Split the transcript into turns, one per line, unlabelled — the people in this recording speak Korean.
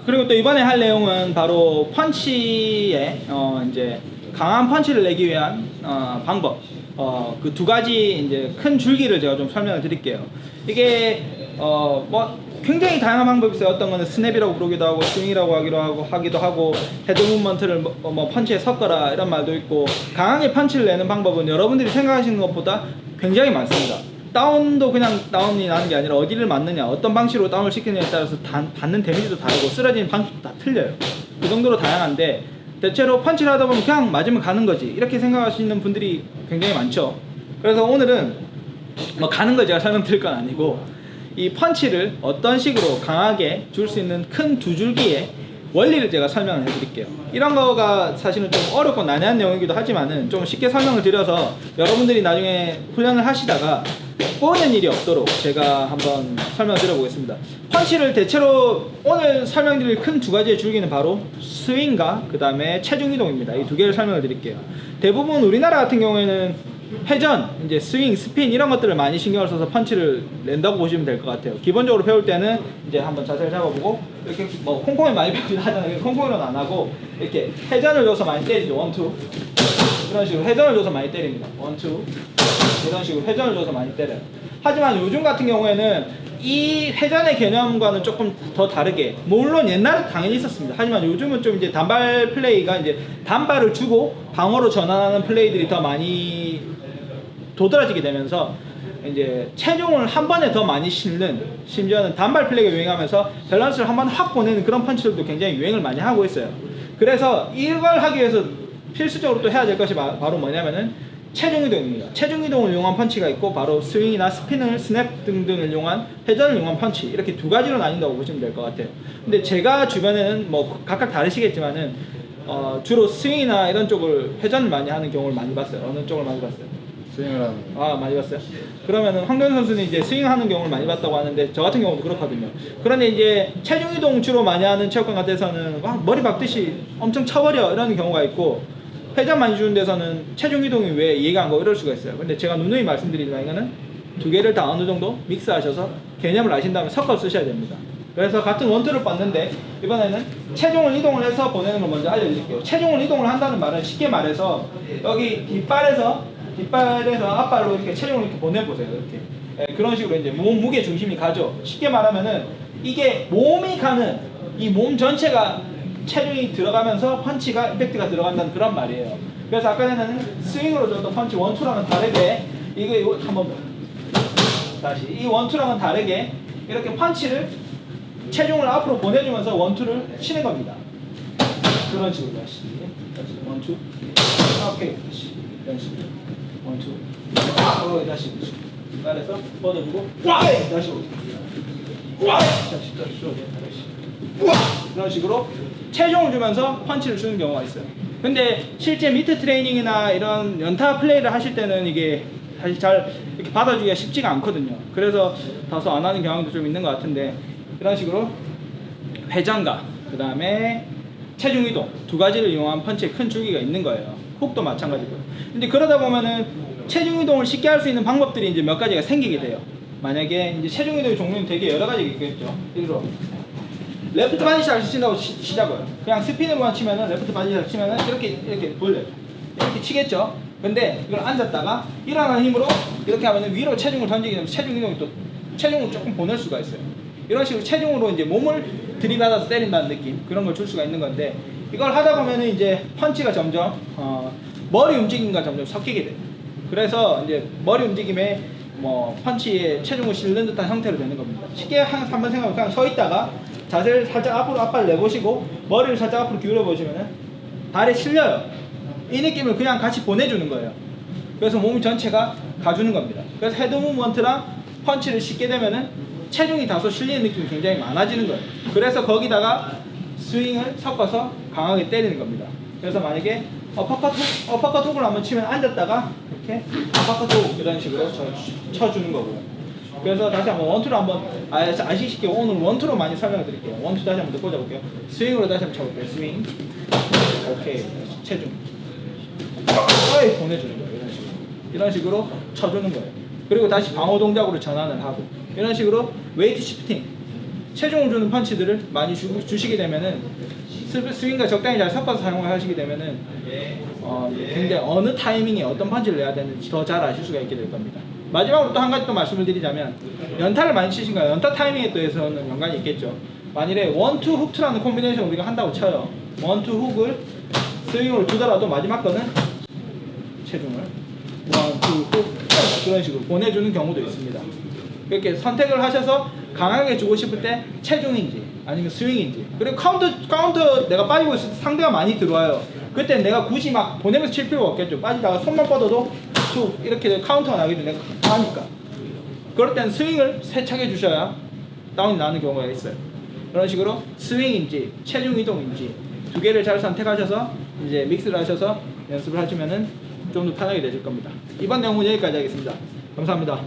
그리고 또 이번에 할 내용은 바로 펀치에 이제 강한 펀치를 내기 위한 방법, 그 두 가지 이제 큰 줄기를 제가 좀 설명을 드릴게요. 이게 뭐 굉장히 다양한 방법이 있어요. 어떤 거는 스냅이라고 부르기도 하고 스윙이라고 하기도 하고 헤드 무브먼트를 뭐 펀치에 섞어라 이런 말도 있고, 강하게 펀치를 내는 방법은 여러분들이 생각하시는 것보다 굉장히 많습니다. 다운도 그냥 다운이 나는 게 아니라 어디를 맞느냐, 어떤 방식으로 다운을 시키느냐에 따라서 받는 데미지도 다르고 쓰러지는 방식도 다 틀려요. 그 정도로 다양한데, 대체로 펀치를 하다 보면 그냥 맞으면 가는 거지 이렇게 생각하시는 분들이 굉장히 많죠. 그래서 오늘은 뭐 가는 걸 제가 설명드릴 건 아니고, 이 펀치를 어떤 식으로 강하게 줄 수 있는 큰 두 줄기의 원리를 제가 설명을 해드릴게요. 이런 거가 사실은 좀 어렵고 난해한 내용이기도 하지만은 좀 쉽게 설명을 드려서 여러분들이 나중에 훈련을 하시다가 꼬이는 일이 없도록 제가 한번 설명을 드려보겠습니다. 펀치를 대체로 오늘 설명드릴 큰 두 가지의 줄기는 바로 스윙과 그 다음에 체중 이동입니다. 이 두 개를 설명을 드릴게요. 대부분 우리나라 같은 경우에는 회전, 이제 스윙, 스핀 이런 것들을 많이 신경을 써서 펀치를 낸다고 보시면 될 것 같아요. 기본적으로 배울 때는 이제 한번 자세를 잡아보고, 이렇게 뭐 콩콩이 많이 배우긴 하잖아요. 콩콩이로는 안 하고 이렇게 회전을 줘서 많이 때리죠. 원투 이런 식으로 회전을 줘서 많이 때립니다. 원투 이런 식으로 회전을 줘서 많이 때려요. 하지만 요즘 같은 경우에는 이 회전의 개념과는 조금 더 다르게, 물론 옛날에 당연히 있었습니다. 하지만 요즘은 좀 이제 단발 플레이가 이제 단발을 주고 방어로 전환하는 플레이들이 더 많이 도드라지게 되면서 이제 체중을 한 번에 더 많이 실는, 심지어는 단발 플레이가 유행하면서 밸런스를 한 번 확 보내는 그런 펀치들도 굉장히 유행을 많이 하고 있어요. 그래서 이걸 하기 위해서 필수적으로 또 해야 될 것이 바로 뭐냐면은 체중 이동입니다. 체중 이동을 이용한 펀치가 있고, 바로 스윙이나 스핀을, 스냅 등등을 이용한 회전을 이용한 펀치, 이렇게 두 가지로 나뉜다고 보시면 될 것 같아요. 근데 제가 주변에는 뭐 각각 다르시겠지만은 주로 스윙이나 이런 쪽을 회전을 많이 하는 경우를 많이 봤어요. 어느 쪽을 많이 봤어요?
스윙을 하는
많이 봤어요. 그러면은 황교안 선수는 이제 스윙하는 경우를 많이 봤다고 하는데, 저 같은 경우도 그렇거든요. 그런데 이제 체중 이동 주로 많이 하는 체육관 같은 데서는 머리 박듯이 엄청 쳐버려 이러는 경우가 있고, 회전 많이 주는 데서는 체중 이동이 왜 이해가 안 가고 이럴 수가 있어요. 근데 제가 누누이 말씀드리지만 이거는 두 개를 다 어느 정도 믹스하셔서 개념을 아신 다음에 섞어 쓰셔야 됩니다. 그래서 같은 원투를 봤는데 이번에는 체중을 이동을 해서 보내는 걸 먼저 알려드릴게요. 체중을 이동을 한다는 말은 쉽게 말해서 여기 뒷발에서 앞발로 이렇게 체중을 이렇게 보내보세요. 이렇게 그런 식으로 이제 몸 무게 중심이 가죠. 쉽게 말하면은 이게 몸이 가는, 이 몸 전체가 체중이 들어가면서 펀치가 임팩트가 들어간다는 그런 말이에요. 그래서 아까 전에는 스윙으로 줬던 펀치 원투랑은 다르게, 이거 한번 다시 이 원투랑은 다르게 이렇게 펀치를 체중을 앞으로 보내주면서 원투를 치는 겁니다. 그런 식으로 다시 원투, 오케이, 다시 이런 식으로 원투, 다시 중간에서 뻗어주고 다시 이런 식으로 체중을 주면서 펀치를 주는 경우가 있어요. 근데 실제 미트 트레이닝이나 이런 연타 플레이를 하실 때는 이게 사실 잘 이렇게 받아주기가 쉽지가 않거든요. 그래서 다소 안 하는 경향도 좀 있는 것 같은데, 이런 식으로 회전과 그 다음에 체중 이동 두 가지를 이용한 펀치의 큰 줄기가 있는 거예요. 훅도 마찬가지고요. 근데 그러다 보면은 체중 이동을 쉽게 할 수 있는 방법들이 이제 몇 가지가 생기게 돼요. 만약에 이제 체중 이동의 종류는 되게 여러 가지가 있겠죠. 예를 들어 레프트 바디샷을 친다고 치자고요. 그냥 스핀으로만 치면은, 레프트 바디샷을 치면은 이렇게 돌려요. 이렇게 치겠죠. 근데 이걸 앉았다가 일어나는 힘으로 이렇게 하면은 위로 체중을 던지게 되면 체중 이동이 또 체중을 조금 보낼 수가 있어요. 이런 식으로 체중으로 이제 몸을 들이받아서 때린다는 느낌, 그런 걸 줄 수가 있는 건데, 이걸 하다 보면은 이제 펀치가 점점 머리 움직임과 점점 섞이게 돼요. 그래서 이제 머리 움직임에 뭐 펀치에 체중을 실는 듯한 형태로 되는 겁니다. 쉽게 한번 생각하면 그냥 서 있다가 자세를 살짝 앞으로 앞발 내보시고 머리를 살짝 앞으로 기울여 보시면은 발에 실려요. 이 느낌을 그냥 같이 보내주는 거예요. 그래서 몸 전체가 가주는 겁니다. 그래서 헤드 무브먼트랑 펀치를 싣게 되면은 체중이 다소 실리는 느낌이 굉장히 많아지는 거예요. 그래서 거기다가 스윙을 섞어서 강하게 때리는 겁니다. 그래서 만약에 어퍼컷 훅을 한번 치면 앉았다가 이렇게 어퍼컷 훅 이런 식으로 쳐주는 거고요. 그래서 다시 한번 원투로 한번 아시기 쉽게 오늘 원투로 많이 설명을 드릴게요. 원투 다시 한번 더 꽂아볼게요. 스윙으로 다시 한번 쳐볼게요. 스윙. 오케이. 체중. 보내주는 거예요. 이런 식으로 쳐주는 거예요. 그리고 다시 방어 동작으로 전환을 하고, 이런 식으로 웨이트 시프팅, 체중을 주는 펀치들을 많이 주시게 되면은 스윙과 적당히 잘 섞어서 사용을 하시게 되면은 굉장히 어느 타이밍에 어떤 펀치를 내야 되는지 더 잘 아실 수가 있게 될 겁니다. 마지막으로 또 한 가지 또 말씀을 드리자면 연타를 많이 치신가요? 연타 타이밍에 또해서는 연관이 있겠죠. 만일에 원투 훅투라는 콤비네이션 우리가 한다고 쳐요. 원투 훅을 스윙으로 주더라도 마지막 거는 체중을 원투 훅 그런 식으로 보내주는 경우도 있습니다. 그렇게 선택을 하셔서 강하게 주고 싶을 때 체중인지 아니면 스윙인지, 그리고 카운터 내가 빠지고 있을 때 상대가 많이 들어와요. 그때 내가 굳이 막 보내면서 칠 필요가 없겠죠. 빠지다가 손만 뻗어도 툭 이렇게 카운터가 나기도 내가 하니까. 그럴 때는 스윙을 세차게 주셔야 다운이 나는 경우가 있어요. 그런 식으로 스윙인지 체중 이동인지 두 개를 잘 선택하셔서 이제 믹스를 하셔서 연습을 하시면은 좀 더 편하게 되실 겁니다. 이번 내용은 여기까지 하겠습니다. 감사합니다.